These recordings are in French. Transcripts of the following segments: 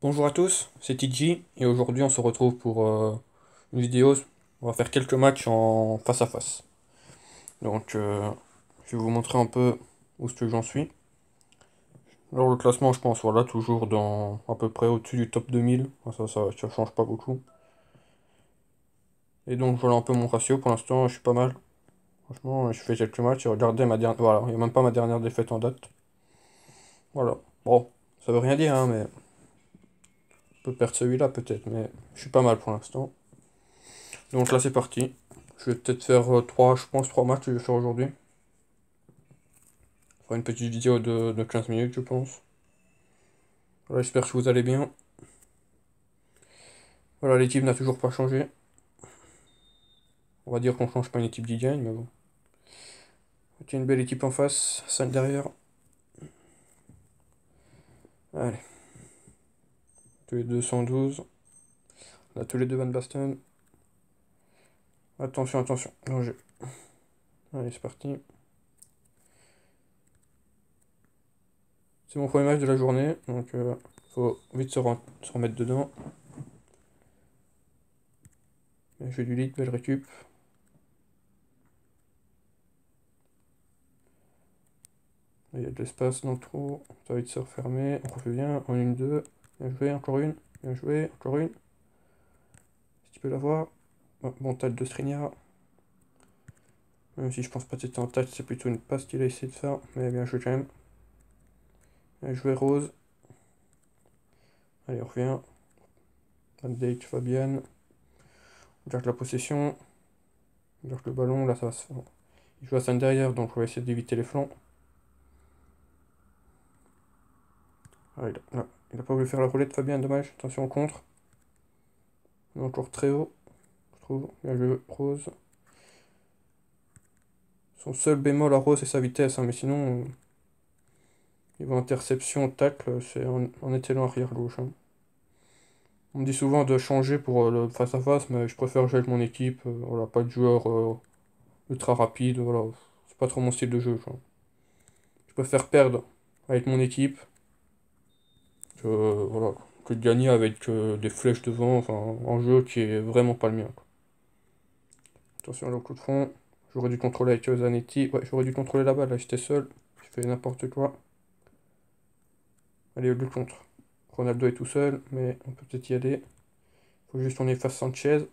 Bonjour à tous, c'est TG et aujourd'hui on se retrouve pour une vidéo. On va faire quelques matchs en face à face. Donc je vais vous montrer un peu où ce que j'en suis. Alors le classement je pense voilà toujours dans à peu près au-dessus du top 2000. Ça change pas beaucoup. Et donc voilà un peu mon ratio pour l'instant, je suis pas mal. Franchement je fais quelques matchs et regardez ma dernière. Voilà, il n'y a même pas ma dernière défaite en date. Voilà. Bon, ça veut rien dire hein, mais je peux perdre celui-là peut-être, mais je suis pas mal pour l'instant. Donc là c'est parti. Je vais peut-être faire je pense 3 matchs que je vais faire aujourd'hui. Je ferai une petite vidéo de 15 minutes je pense. Voilà, j'espère que vous allez bien. Voilà, l'équipe n'a toujours pas changé. On va dire qu'on change pas une équipe qui gagne, mais bon. Ok, une belle équipe en face, 5 derrière. Allez, tous les deux 112. On a tous les deux Van Basten. Attention, attention, danger. Allez, c'est parti. C'est mon premier match de la journée, donc faut vite se remettre dedans. Je fais du lead, belle récup. Il y a de l'espace dans le trou, ça va vite se refermer. On refait bien, en une, deux. Bien joué, encore une. Bien joué, encore une. Si tu peux l'avoir. Bon touch de Skriniar. Même si je pense pas que c'était un touch, c'est plutôt une passe qu'il a essayé de faire. Mais bien joué quand même. Bien joué Rose. Allez, on revient. Van Dijk, Fabian. On garde la possession. On garde le ballon. Là, ça va se faire. Il joue à 5 derrière, donc on va essayer d'éviter les flancs. Ah, il a pas voulu faire la roulette, Fabian, dommage. Attention au contre. On est encore très haut, je trouve. Bien joué Rose. Son seul bémol à Rose, c'est sa vitesse, hein, mais sinon, niveau interception, tacle, c'est en étalon arrière gauche. Hein. On me dit souvent de changer pour le face à face, mais je préfère jouer avec mon équipe. Voilà, pas de joueur ultra rapide, voilà. C'est pas trop mon style de jeu. Quoi. Je préfère perdre avec mon équipe voilà, que de gagner avec des flèches devant, enfin, un jeu qui est vraiment pas le mien. Quoi. Attention le coup de front. J'aurais dû contrôler avec Zanetti. Ouais, j'aurais dû contrôler la balle, là j'étais seul. J'ai fait n'importe quoi. Allez, le contre. Ronaldo est tout seul, mais on peut peut-être y aller. Faut juste qu'on efface Sanchez.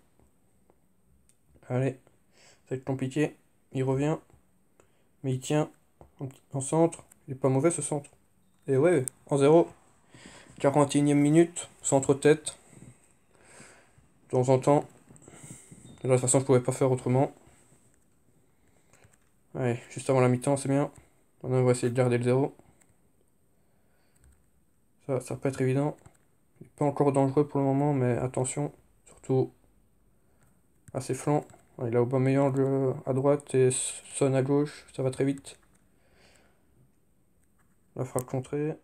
Allez, ça va être compliqué. Il revient, mais il tient en centre. Il est pas mauvais ce centre. Et ouais, en 0. 41e minute, centre-tête. De temps en temps. De toute façon, je pouvais pas faire autrement. Allez, juste avant la mi-temps, c'est bien. Maintenant, on va essayer de garder le 0. Ça va pas être évident. Il est pas encore dangereux pour le moment, mais attention. Surtout à ses flancs. Il a Aubameyang à droite et Son à gauche. Ça va très vite. La frappe contrée.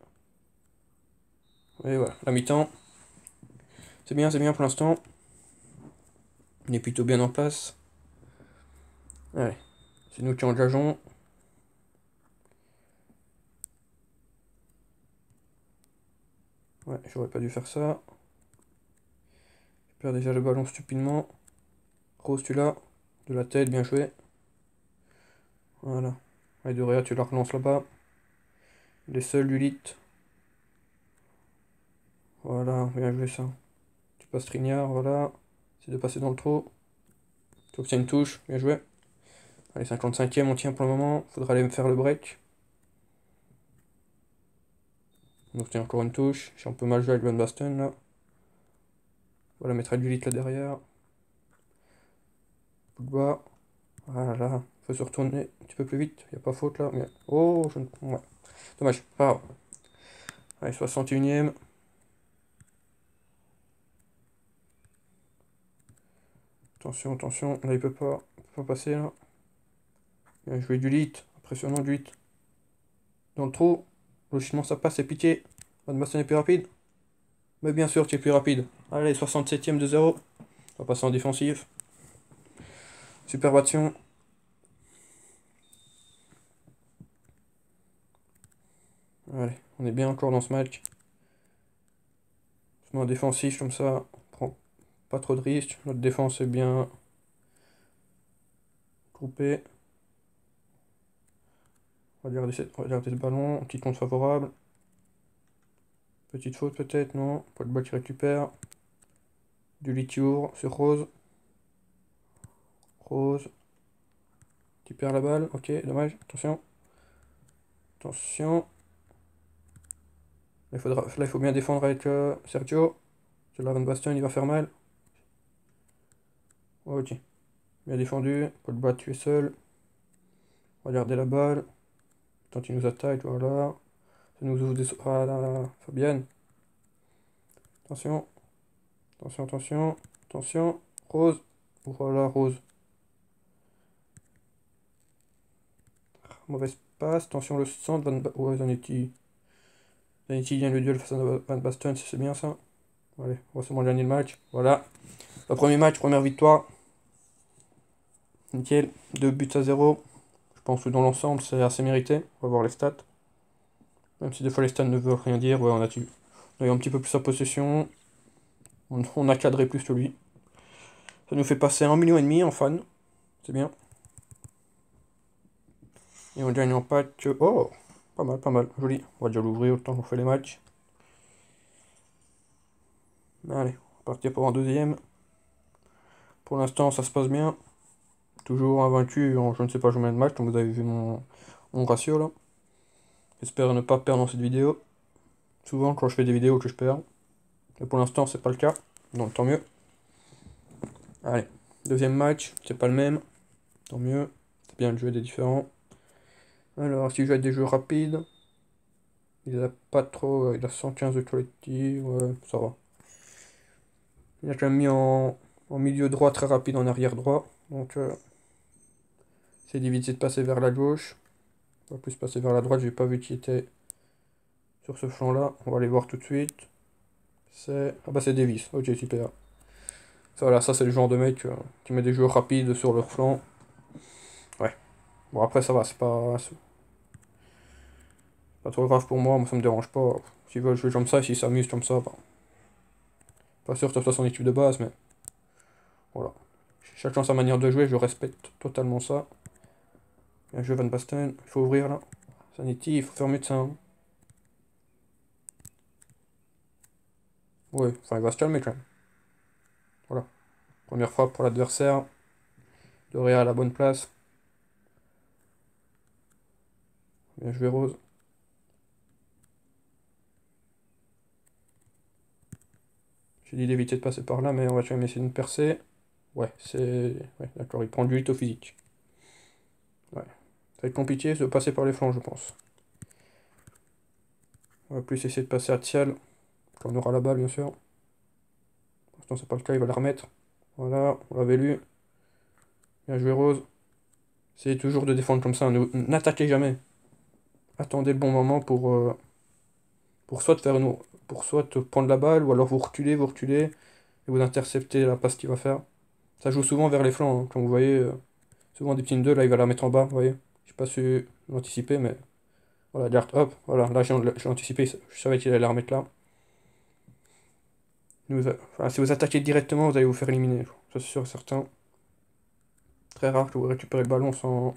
Et voilà, la mi-temps. C'est bien pour l'instant. On est plutôt bien en place. Allez, c'est nous qui engageons. Ouais, j'aurais pas dû faire ça. Je perds déjà le ballon stupidement. Rose, tu l'as. De la tête, bien joué. Voilà. Allez, de Réa, tu la relances là-bas. Il est seul, Lulite. Voilà, bien joué ça. Tu passes Trignard, voilà. C'est de passer dans le trou. Tu obtiens une touche, bien joué. Allez, 55e, on tient pour le moment. Faudra aller me faire le break. On obtient encore une touche. J'ai un peu mal joué avec Van Basten là. Voilà, mettre Lulite là derrière. Pogba. Voilà, faut se retourner un petit peu plus vite. Il n'y a pas faute là. Mais... Oh, je ne... Ouais. Dommage, pas grave. Allez, 61e. Attention, attention. Là, il peut pas passer là. Bien joué du lit. Impressionnant du lit. Dans le trou. Logiquement, ça passe, c'est pitié. Van Basten est plus rapide. Mais bien sûr, tu es plus rapide. Allez, 67e de 0. On va passer en défensive. Super action. Allez, on est bien encore dans ce match. moins défensif comme ça, on prend pas trop de risques. Notre défense est bien groupée. On va regarder ce ballon, petit compte favorable. Petite faute peut-être, non. Pas de balle qui récupère. Du Litour sur Rose. Rose. Qui perd la balle. Ok, dommage. Attention. Attention. Là, il faut bien défendre avec Sergio. Là, Van Basten, il va faire mal. Ok. Bien défendu. Pas de balle, tu es seul. Regardez la balle. Tant il nous attaque, voilà. Ça nous ouvre des... Ah là là, Fabienne. Attention. Attention, attention. Attention. Rose. Voilà, Rose. Mauvaise passe. Attention, le centre. Ouais, Zanetti. Zanetti gagne le duel face à Van Basten, c'est bien ça. Allez, on va sûrement gagner le match. Voilà. Le premier match, première victoire. Nickel. 2 buts à 0. Je pense que dans l'ensemble, c'est assez mérité. On va voir les stats. Même si des fois les stats ne veulent rien dire. Ouais, on a eu un petit peu plus sa possession. On a cadré plus que lui. Ça nous fait passer 1,5 million en fans. C'est bien. Et on gagne en pack. Oh, pas mal, pas mal. Joli. On va déjà l'ouvrir autant qu'on fait les matchs. Allez, on va partir pour un deuxième. Pour l'instant, ça se passe bien. Toujours invaincu en je ne sais pas combien de matchs, comme vous avez vu mon ratio là. J'espère ne pas perdre dans cette vidéo. Souvent, quand je fais des vidéos, que je perds. Mais pour l'instant, c'est pas le cas. Donc, tant mieux. Allez, deuxième match. C'est pas le même. Tant mieux. C'est bien de jouer des différents. Alors, si je joue avec des jeux rapides. Il a pas trop. Il a 115 de quality. Ouais, ça va. Il a quand même mis en milieu droit très rapide en arrière droit. Donc, c'est d'éviter de passer vers la gauche. On va plus passer vers la droite. J'ai pas vu qui était sur ce flanc là. On va aller voir tout de suite. C'est. Ah bah c'est Davis. Ok, super. Voilà, ça c'est le genre de mec qui met des jeux rapides sur leur flanc. Ouais. Bon après ça va, c'est pas trop grave pour moi ça me dérange pas. S'ils veulent jouer comme ça, s'ils s'amusent comme ça, bah, pas sûr que ce soit son équipe de base, mais voilà. Chacun sa manière de jouer, je respecte totalement ça. Bien joué Van Basten, il faut ouvrir là. Zanetti, il faut faire mieux de ça. Hein. Ouais, enfin il va se calmer quand même. Voilà. Première frappe pour l'adversaire. Doré à la bonne place. Bien joué Rose. J'ai dit d'éviter de passer par là, mais on va quand même essayer de percer. Ouais, c'est... Ouais, d'accord, il prend du 8 au physique. Ouais. Ça va être compliqué de passer par les flancs, je pense. On va plus essayer de passer à Thial, quand on aura la balle, bien sûr. Pour l'instant, c'est pas le cas, il va la remettre. Voilà, on l'avait lu. Bien joué Rose. Essayez toujours de défendre comme ça, n'attaquez jamais. Attendez le bon moment pour soit faire pour soit prendre la balle, ou alors vous reculez, et vous interceptez la passe qu'il va faire. Ça joue souvent vers les flancs, hein. Comme vous voyez, souvent des petits 2, là il va la mettre en bas, vous voyez. J'ai pas su l'anticiper, mais voilà, garde, hop, voilà, là j'ai anticipé, je savais qu'il allait la remettre là. Enfin, si vous attaquez directement, vous allez vous faire éliminer, ça c'est sûr et certain. Très rare que vous récupérez le ballon sans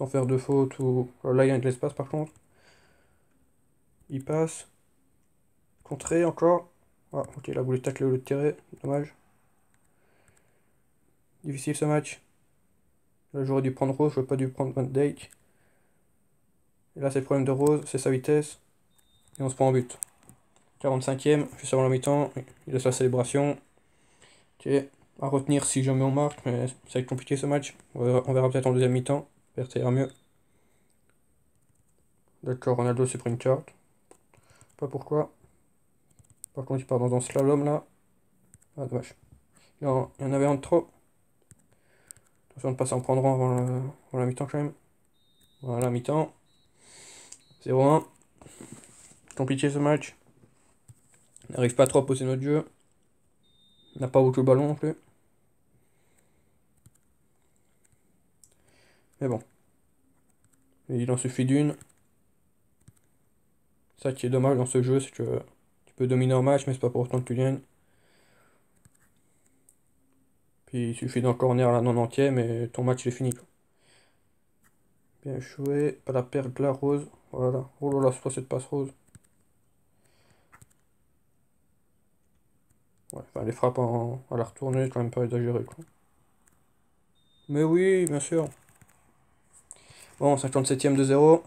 faire de faute, ou là il y a de l'espace par contre. Il passe. Contré encore. Ah, ok, là vous voulez tacler au lieu de tirer, dommage. Difficile ce match. Là j'aurais dû prendre Rose, j'aurais pas dû prendre Van Dijk. Et là c'est le problème de Rose, c'est sa vitesse. Et on se prend en but. 45e, juste avant la mi-temps, il laisse la célébration. Ok, à retenir si jamais on marque, mais ça va être compliqué ce match. On verra peut-être en deuxième mi-temps. J'espère que ça ira mieux. D'accord, Ronaldo s'est pris une carte. Pas pourquoi. Par contre il part dans un slalom là. Ah dommage. Il y en avait un de trop. Attention de ne pas s'en prendre un avant la mi-temps quand même. Voilà, mi-temps. 0-1. Compliqué ce match. On n'arrive pas trop à poser notre jeu. On n'a pas beaucoup le ballon non plus. Mais bon. Il en suffit d'une. Ça qui est dommage dans ce jeu, c'est que tu peux dominer un match, mais c'est pas pour autant que tu gagnes. Puis il suffit d'un corner à la 90e et ton match est fini, quoi. Bien joué, pas la perdre là, Rose. Voilà. Oh là là, c'est pas cette passe Rose. Ouais, enfin, les frappes à la retournée, quand même pas exagéré, quoi. Mais oui, bien sûr. Bon, 57e de 0.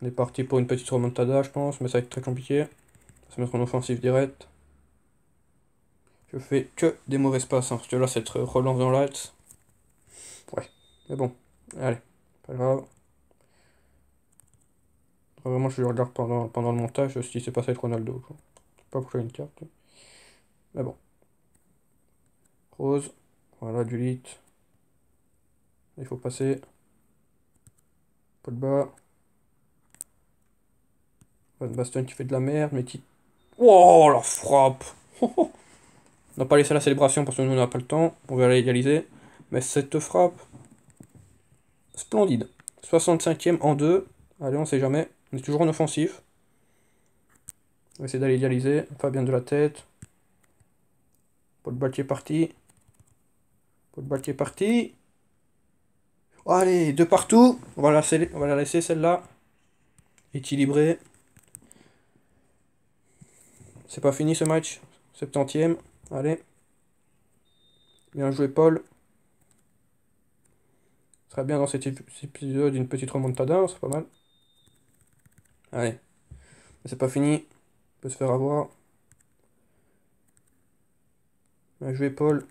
On est parti pour une petite remontada, je pense, mais ça va être très compliqué. On va se mettre en offensive direct. Je fais que des mauvaises passes, hein, parce que là, cette relance dans l'axe. Ouais, mais bon, allez, pas grave. Vraiment, je regarde pendant le montage ce qui s'est passé avec Ronaldo, quoi. Je sais pas pourquoi il y a une carte. Mais bon. Rose, voilà, du lit. Il faut passer. Pas de bas. Van Basten qui fait de la merde, mais qui. Oh, la frappe! On n'a pas laissé la célébration parce que nous on n'a pas le temps. On va l'égaliser. Mais cette frappe. Splendide. 65e en 2. Allez, on sait jamais. On est toujours en offensif. On va essayer d'aller égaliser. Fabien de la tête. Paul Bal qui est parti. Paul Bal qui est parti. Oh, allez, deux partout. On va la laisser celle-là. Équilibrée. C'est pas fini ce match. 70e. Allez. Bien joué, Paul. Ce serait bien dans cet épisode une petite remontada, c'est pas mal. Allez. Mais c'est pas fini. On peut se faire avoir. Bien joué, Paul.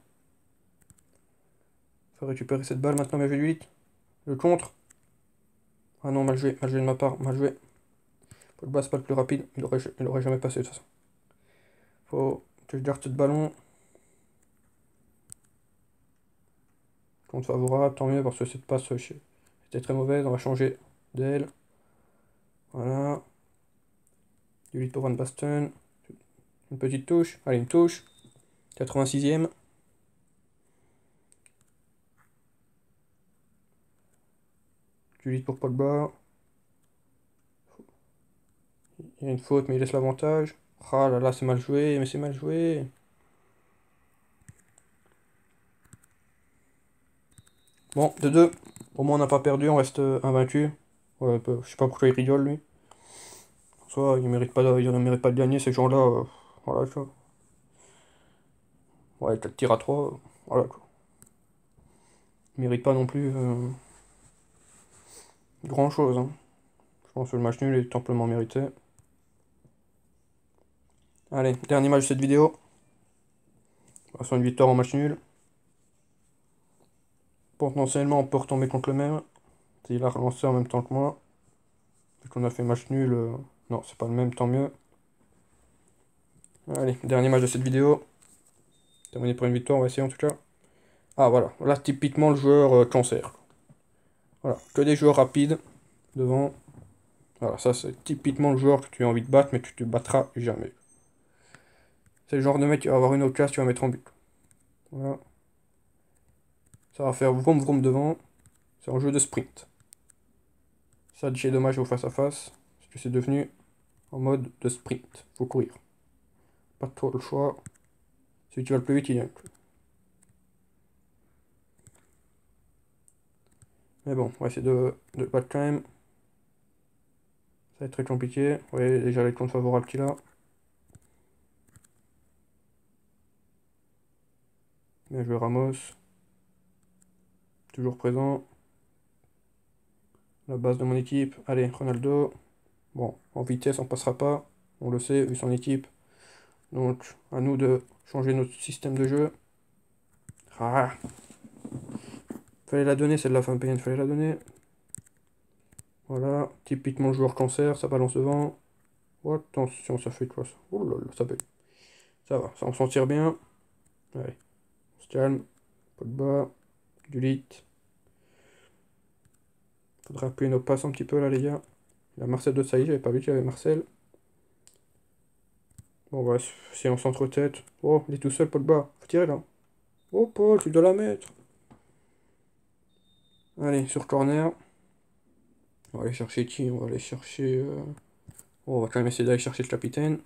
Faut récupérer cette balle maintenant, bien joué, 8. Le contre. Ah non, mal joué de ma part, mal joué. Paul Bas, c'est pas le plus rapide. Il aurait jamais passé de toute façon. Faut que je garde ce ballon. Contre favorable, tant mieux parce que cette passe était très mauvaise. On va changer d'aile. Voilà. Du 8 pour Van Basten. Une petite touche. Allez, une touche. 86e. Du 8 pour Pogba. Il y a une faute, mais il laisse l'avantage. Ah là là, c'est mal joué, mais c'est mal joué. Bon, de 2. Au moins, on n'a pas perdu, on reste invaincu. Ouais, je sais pas pourquoi il rigole, lui. Soit il ne mérite pas de gagner, ces gens-là. Voilà, quoi. Ouais, 4 tirs à 3. Voilà, quoi. Il mérite pas non plus grand-chose, hein. Je pense que le match nul est amplement mérité. Allez, dernier match de cette vidéo. Sur une victoire en match nul. Potentiellement, on peut retomber contre le même. Il a relancé en même temps que moi. Vu qu'on a fait match nul. Non, c'est pas le même, tant mieux. Allez, dernier match de cette vidéo. Terminé pour une victoire, on va essayer en tout cas. Ah voilà, là typiquement le joueur cancer. Voilà, que des joueurs rapides devant. Voilà, ça c'est typiquement le joueur que tu as envie de battre, mais tu te battras jamais. C'est le genre de mec qui va avoir une occasion, tu vas mettre en but. Voilà. Ça va faire vroom vroom devant. C'est un jeu de sprint. Ça, c'est dommage au face à face. Parce que c'est devenu en mode de sprint. Faut courir. Pas trop le choix. Celui qui va le plus vite, il gagne. Mais bon, on va essayer de battre quand même. Ça va être très compliqué. Vous voyez déjà les comptes favorables qu'il a. Bien joué Ramos. Toujours présent. La base de mon équipe. Allez, Ronaldo. Bon, en vitesse, on passera pas. On le sait, vu son équipe. Donc, à nous de changer notre système de jeu. Ah, fallait la donner, celle-là, Fabien, fallait la donner. Voilà, typiquement joueur cancer, ça balance devant. Oh, attention, ça fait quoi ça? Oh là là, ça fait. Ça va, ça on s'en tire bien. Allez, on se calme. Pas de bas. Du lit. Faudra appuyer nos passes un petit peu là, les gars. Il y a Marcel de Sailly, j'avais pas vu qu'il y avait Marcel. Bon, ouais, si on s'entre-tête. Oh, il est tout seul, pas de bas. Faut tirer là. Oh, Paul, tu dois la mettre. Allez, sur corner. On va aller chercher qui? On va aller chercher. On va quand même essayer d'aller chercher le capitaine.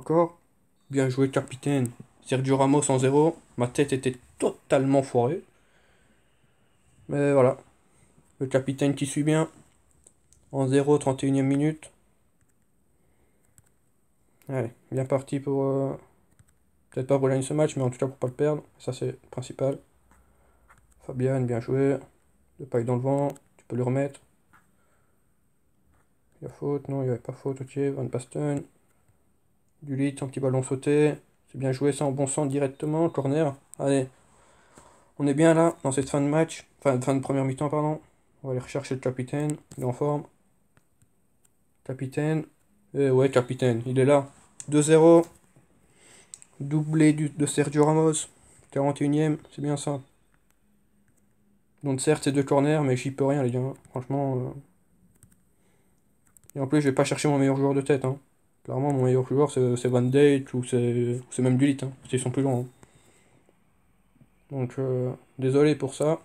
Encore. Bien joué, capitaine. Sergio Ramos en 0. Ma tête était totalement foirée. Mais voilà. Le capitaine qui suit bien. En 0, 31e minute. Allez, bien parti pour... peut-être pas pour gagner ce match, mais en tout cas pour pas le perdre. Ça, c'est le principal. Fabian, bien joué. Le paille dans le vent. Tu peux le remettre. Il y a faute, non, il n'y avait pas faute, ok. Van Basten. Du lit, un petit ballon sauté. C'est bien joué, ça en bon sens directement. Corner. Allez. On est bien là, dans cette fin de match. Fin de première mi-temps, pardon. On va aller rechercher le capitaine. Il est en forme. Capitaine. Ouais, capitaine, il est là. 2-0. Doublé de Sergio Ramos. 41e, c'est bien ça. Donc certes, c'est deux corners, mais j'y peux rien, les gars. Franchement. Et en plus, je vais pas chercher mon meilleur joueur de tête. Hein. Clairement, mon meilleur joueur, c'est Van Dijk ou c'est même Gullit. Hein, parce qu'ils sont plus grands. Hein. Donc, désolé pour ça.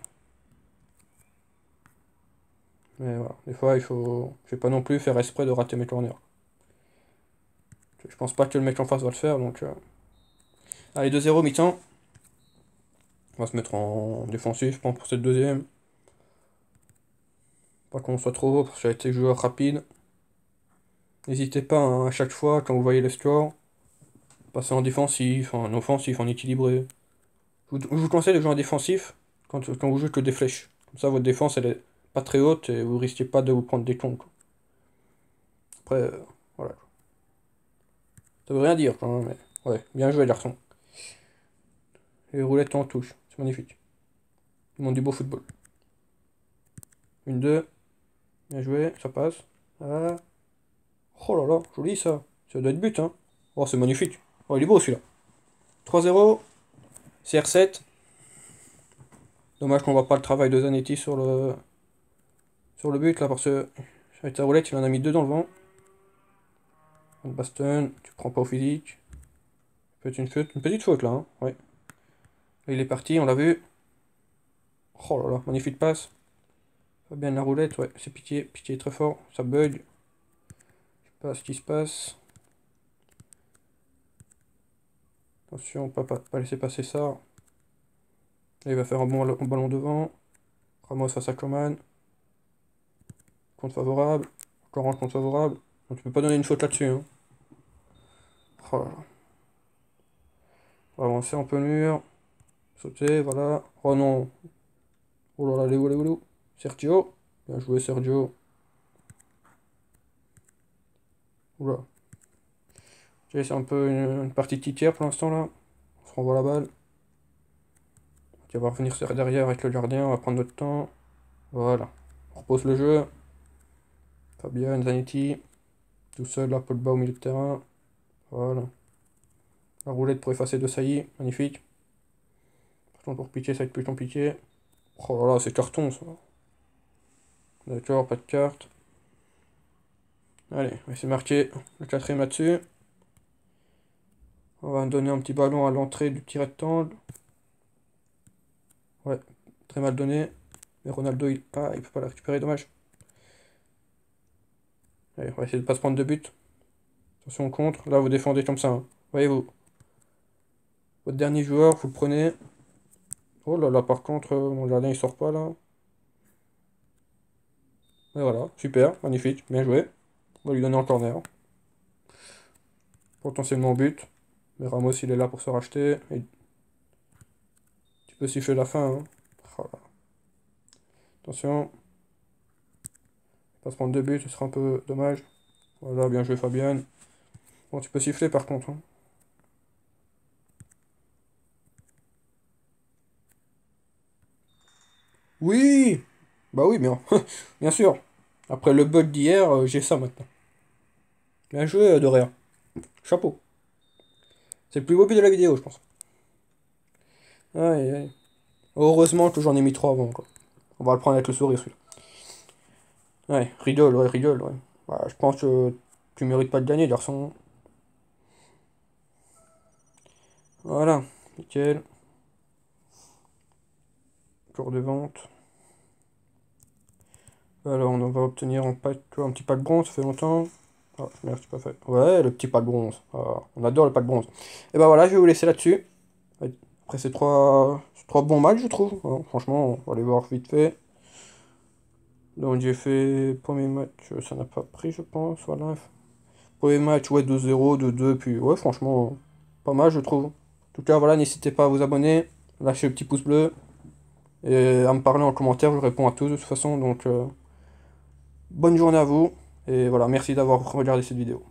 Mais voilà, des fois, il faut. Je vais pas non plus faire exprès de rater mes corners. Je pense pas que le mec en face va le faire, donc. Allez, 2-0, mi-temps. On va se mettre en défensif, je pense, pour cette deuxième. Pas qu'on soit trop haut, parce que j'ai été joueur rapide. N'hésitez pas, hein, à chaque fois, quand vous voyez le score, passer en défensif, en offensif, en équilibré. Je vous conseille de jouer en défensif quand vous jouez que des flèches. Comme ça, votre défense, elle est pas très haute et vous risquez pas de vous prendre des tons. Quoi. Après, voilà. Ça veut rien dire, quand même, mais ouais, bien joué, garçon. Les roulettes en touche, c'est magnifique. Ils m'ont du beau football. Une, deux, bien joué, ça passe. Ah. Oh là là, joli ça. Ça doit être but, hein. Oh, c'est magnifique. Oh, il est beau celui-là. 3-0, CR7. Dommage qu'on voit pas le travail de Zanetti sur le but là, parce que avec ta roulette, il en a mis deux dans le vent. Van Basten, tu prends pas au physique. Peut-être une petite faute là, hein. Ouais. Là, il est parti, on l'a vu. Oh là là, magnifique passe. Pas bien la roulette, ouais, c'est Piqué. Piqué est très fort, ça bug. Je sais pas ce qui se passe. Attention, pas laisser passer ça. Là, il va faire un bon ballon devant. Ramos face à Coman. Compte favorable. Encore un compte favorable. Donc, tu peux pas donner une faute là-dessus. Hein. Oh là là. On va avancer un peu le mur. Sauter, voilà. Oh non. Oh là là, les où. Sergio. Bien joué, Sergio. Oula. Ok, c'est un peu une partie tiers pour l'instant là. On se renvoie la balle. On va revenir derrière avec le gardien. On va prendre notre temps. Voilà. On repose le jeu. Fabian, Zanetti. Tout seul là, Paul Bas au milieu de terrain. Voilà. La roulette pour effacer de Sailly. Magnifique. Par contre, pour piquer, ça va être plus compliqué. Oh là là, c'est carton ça. D'accord, pas de carte. Allez, on va essayer de marquer le quatrième là-dessus. On va donner un petit ballon à l'entrée du petit rectangle. Ouais, très mal donné. Mais Ronaldo, il peut pas la récupérer, dommage. Allez, on va essayer de pas se prendre de but. Attention contre. Là, vous défendez comme ça. Hein. Voyez-vous. Votre dernier joueur, vous le prenez. Oh là là, par contre, mon gardien, il sort pas là. Et voilà, super, magnifique, bien joué. On va lui donner un corner. Potentiellement but. Mais Ramos, il est là pour se racheter. Et tu peux siffler la fin. Hein. Oh là. Attention. Pas se prendre deux buts, ce sera un peu dommage. Voilà, bien joué Fabian. Bon, tu peux siffler par contre. Hein. Oui! Bah oui, bien. Bien sûr. Après le bug d'hier, j'ai ça maintenant. Bien joué, Dorea. Chapeau. C'est le plus beau but de la vidéo, je pense. Aïe, aïe. Heureusement que j'en ai mis trois avant, quoi. On va le prendre avec le sourire, celui-là. Ouais, rigole, ouais, rigole, ouais. Bah, je pense que tu mérites pas de gagner, garçon. Voilà, nickel. Cours de vente. Alors, on va obtenir un petit pack bronze, ça fait longtemps. Ah, merde, c'est pas fait. Ouais, le petit pack bronze. Ah, on adore le pack bronze. Et bah voilà, je vais vous laisser là-dessus. Après ces trois bons matchs, je trouve. Hein, franchement, on va aller voir vite fait. Donc j'ai fait premier match, ça n'a pas pris, je pense. Voilà. Premier match, ouais, 2-0, 2-2, puis ouais, franchement, pas mal, je trouve. En tout cas, voilà, n'hésitez pas à vous abonner, lâcher le petit pouce bleu, et à me parler en commentaire, je réponds à tous de toute façon. Donc, bonne journée à vous, et voilà, merci d'avoir regardé cette vidéo.